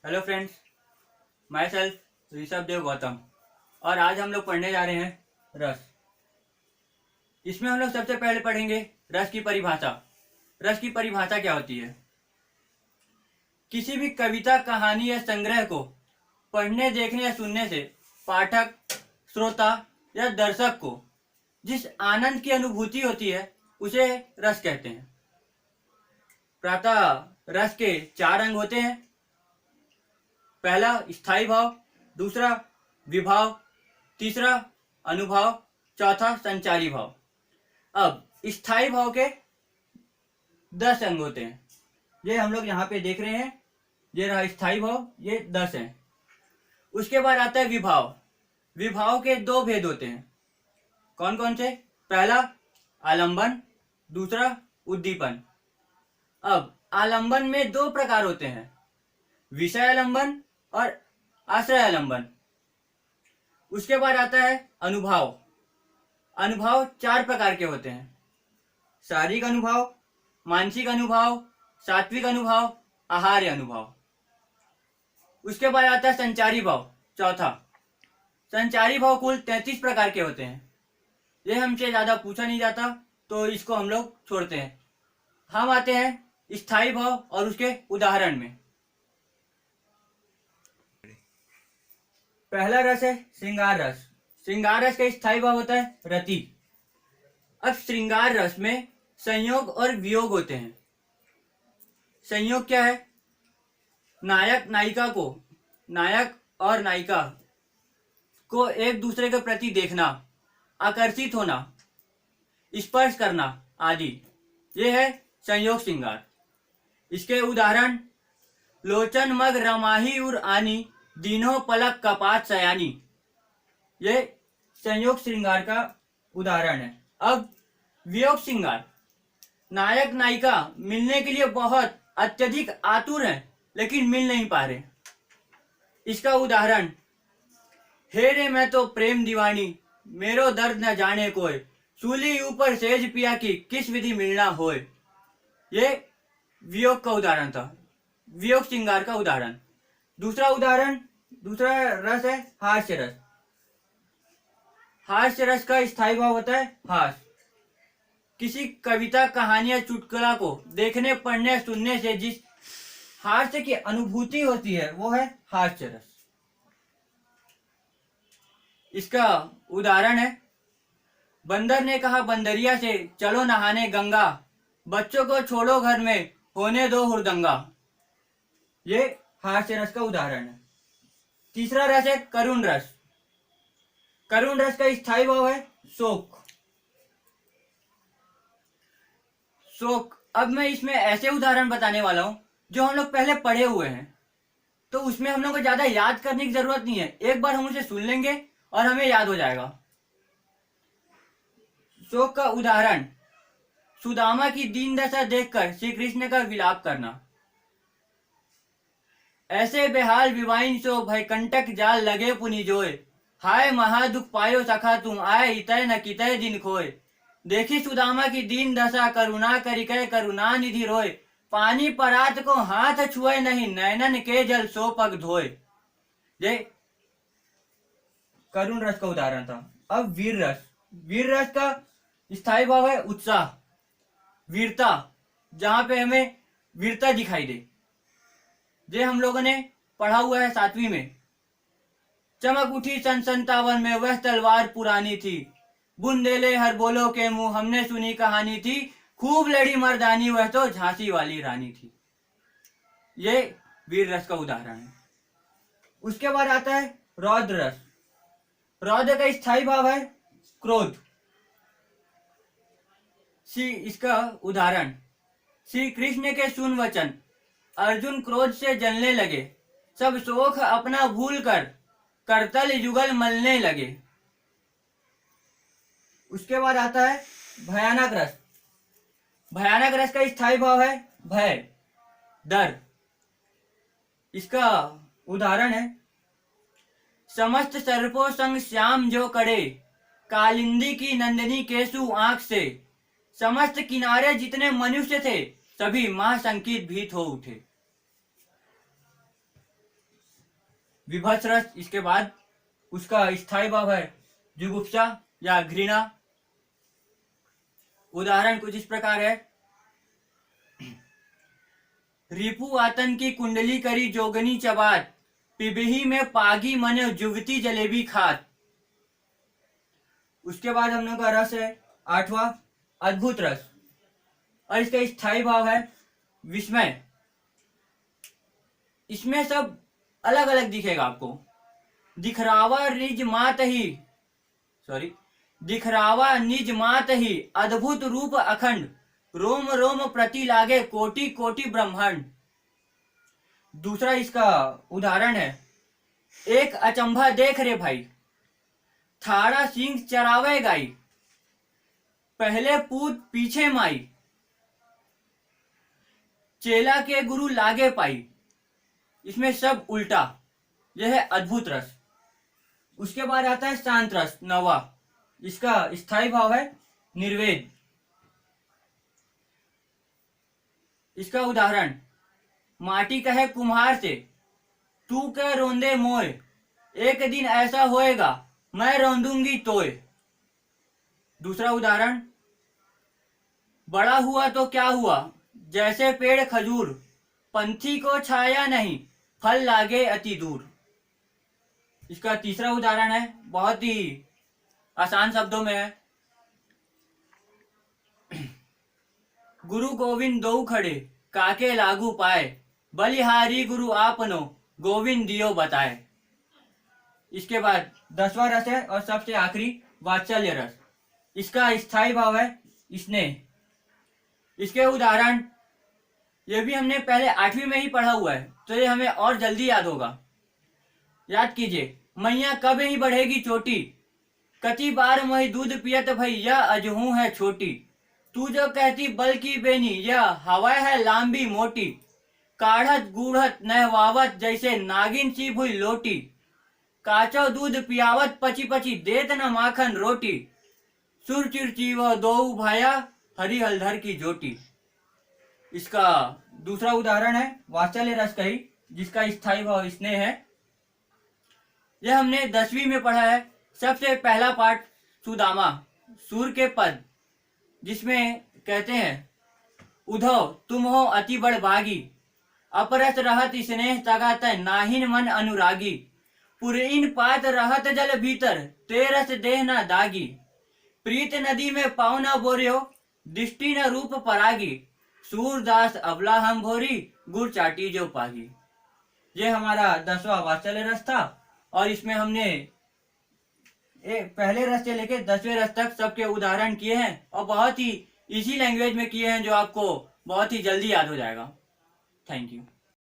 Hello friends, myself Rishabh Dev Gautam. और आज हम लोग पढ़ने जा रहे हैं रस। इसमें हम लोग सबसे पहले पढ़ेंगे रस की परिभाषा। रस की परिभाषा क्या होती है? किसी भी कविता, कहानी या संग्रह को पढ़ने, देखने या सुनने से पाठक, श्रोता या दर्शक को जिस आनंद की अनुभूति होती है उसे रस कहते हैं। प्रातः रस के 4 अंग होते हैं। पहला स्थायी भाव, दूसरा विभाव, तीसरा अनुभाव, चौथा संचारी भाव। अब स्थायी भाव के 10 अंग होते हैं। ये हम लोग यहाँ पे देख रहे हैं, ये रहा स्थायी भाव, ये 10 है। उसके बाद आता है विभाव। विभाव के 2 भेद होते हैं। कौन कौन से? पहला आलंबन, दूसरा उद्दीपन। अब आलंबन में 2 प्रकार होते हैं, विषय आलंबन और आश्रय आलंबन। उसके बाद आता है अनुभाव। अनुभाव 4 प्रकार के होते हैं, शारीरिक अनुभाव, मानसिक अनुभाव, सात्विक अनुभाव, आहार्य अनुभाव। उसके बाद आता है संचारी भाव, चौथा। संचारी भाव कुल 33 प्रकार के होते हैं। ये हमसे ज्यादा पूछा नहीं जाता तो इसको हम लोग छोड़ते हैं। हम आते हैं स्थायी भाव और उसके उदाहरण में। पहला रस है श्रृंगार रस। श्रृंगार रस का स्थायी भाव होता है रति। अब श्रृंगार रस में संयोग और वियोग होते हैं। संयोग क्या है? नायक और नायिका को एक दूसरे के प्रति देखना, आकर्षित होना, स्पर्श करना आदि, ये है संयोग श्रृंगार। इसके उदाहरण लोचन मग रमाही उर आनी, दिनों पलक कपाट सयानी, ये संयोग श्रृंगार का उदाहरण है। अब वियोग श्रृंगार, नायक नायिका मिलने के लिए बहुत अत्यधिक आतुर हैं लेकिन मिल नहीं पा रहे। इसका उदाहरण हे रे मैं तो प्रेम दीवानी, मेरो दर्द न जाने कोई, सूली ऊपर सेज पिया की किस विधि मिलना होए, ये वियोग का उदाहरण था, वियोग श्रृंगार का उदाहरण। दूसरा रस है हास्य रस। हास्य रस का स्थायी भाव होता है हास। किसी कविता, कहानी या चुटकुला को देखने, पढ़ने, सुनने से जिस हास्य की अनुभूति होती है वो है हास्य रस। इसका उदाहरण है बंदर ने कहा बंदरिया से, चलो नहाने गंगा, बच्चों को छोड़ो घर में, होने दो हुड़दंगा, ये हास्य रस का उदाहरण है। तीसरा रस है करुण रस। करुण रस का स्थायी भाव है शोक। अब मैं इसमें ऐसे उदाहरण बताने वाला हूं जो हम लोग पहले पढ़े हुए हैं, तो उसमें हम लोग को ज्यादा याद करने की जरूरत नहीं है। एक बार हम उसे सुन लेंगे और हमें याद हो जाएगा। शोक का उदाहरण सुदामा की दीन दशा देखकर श्री कृष्ण का विलाप करना। ऐसे बेहाल विवाइन सो भय कंटक जाल लगे पुनि जोय, हाय महादुख पायो सखा तुम आए इतय न कितय दिन खोय, देखी सुदामा की दीन दशा करुणा करिकै करुणा निधि रोय, पानी परात को हाथ छुए नहीं नैनन के जल सो पग धोय, ये करुण रस का उदाहरण था। अब वीर रस। वीर रस का स्थायी भाव है उत्साह, वीरता, जहां पे हमें वीरता दिखाई दे। ये हम लोगों ने पढ़ा हुआ है 7वीं में। चमक उठी सन 57 में वह तलवार पुरानी थी, बुंदेले हर बोलो के मुंह हमने सुनी कहानी थी, खूब लड़ी मर्दानी वह तो झांसी वाली रानी थी, ये वीर रस का उदाहरण है। उसके बाद आता है रौद्र रस। रौद्र का स्थायी भाव है क्रोध। इसका उदाहरण श्री कृष्ण के सुन वचन, अर्जुन क्रोध से जलने लगे, सब शोक अपना भूल कर करतल युगल मलने लगे। उसके बाद आता है भयानक रस। भयानक रस का स्थायी भाव है भय, डर। इसका उदाहरण है समस्त सर्पों संग श्याम जो कड़े, कालिंदी की नंदिनी केसु आंख से, समस्त किनारे जितने मनुष्य थे सभी महाशंकित भीत हो उठे। विभत्स रस, इसके बाद उसका स्थायी भाव है जुगुप्सा या घृणा। उदाहरण कुछ इस प्रकार है, रिपु आतन की कुंडली करी जोगनी चबात, पिबही में पागी मन जुगती जलेबी खात। उसके बाद हम लोग का रस है 8वां अद्भुत रस, और इसका स्थायी भाव है विस्मय। इसमें सब अलग अलग दिखेगा आपको। दिखरावा निज मात ही, दिखरावा निज मात ही, अद्भुत रूप अखंड, रोम रोम प्रति लागे कोटि कोटि ब्रह्मांड। दूसरा इसका उदाहरण है, एक अचंभा देख रे भाई, थाड़ा सिंह चरावे गाई, पहले पूत पीछे माई, चेला के गुरु लागे पाई। इसमें सब उल्टा, यह है अद्भुत रस। उसके बाद आता है शांत रस 9वां, इसका स्थायी भाव है निर्वेद। इसका उदाहरण, माटी कहे कुम्हार से, तू कह रोंदे मोय, एक दिन ऐसा होएगा मैं रौंदूंगी तोय। दूसरा उदाहरण, बड़ा हुआ तो क्या हुआ, जैसे पेड़ खजूर, पंथी को छाया नहीं, फल लागे अति दूर। इसका तीसरा उदाहरण है, बहुत ही आसान शब्दों में है, गुरु गोविंद दो खड़े, काके लागू पाए, बलिहारी गुरु आपनो, गोविंद दियो बताए। इसके बाद 10वां रस है और सबसे आखिरी वात्सल्य रस। इसका स्थायी भाव है स्नेह। इसके उदाहरण ये भी हमने पहले 8वीं में ही पढ़ा हुआ है, तो ये हमें और जल्दी याद होगा। याद कीजिए, मैया कब ही बढ़ेगी चोटी, कति बार मोहि दूध पियत भैया अजहू है छोटी, तू जो कहती बल की बेनी, यह हवा है लांबी मोटी, काढ़त गूढ़त नहवावत जैसे नागिन सी भुई लोटी, काचो दूध पियावत पची पची देत न माखन रोटी, सुर चिरचीव दो भाया हरी हलधर की जोटी। इसका दूसरा उदाहरण है वात्सल्य रस का ही, जिसका स्थायी भाव स्नेह है। यह हमने 10वीं में पढ़ा है। सबसे पहला पाठ सुदामा, सूर के पद, जिसमें कहते हैं, उधव तुम हो अति बड़ भागी, अपरस रहत स्नेह तगात नाहिन मन अनुरागी, पुरइन पात रहत जल भीतर, तेरस देह न दागी, प्रीत नदी में पाँव न बोरियो, दृष्टि न रूप परागी, सूरदास अबला हम भोरी, गुड़ चाटी जो पागी। ये हमारा 10वां वात्सल्य रस था, और इसमें हमने पहले रस से लेकर 10वें रस तक सबके उदाहरण किए हैं, और बहुत ही इजी लैंग्वेज में किए हैं, जो आपको बहुत ही जल्दी याद हो जाएगा। Thank you.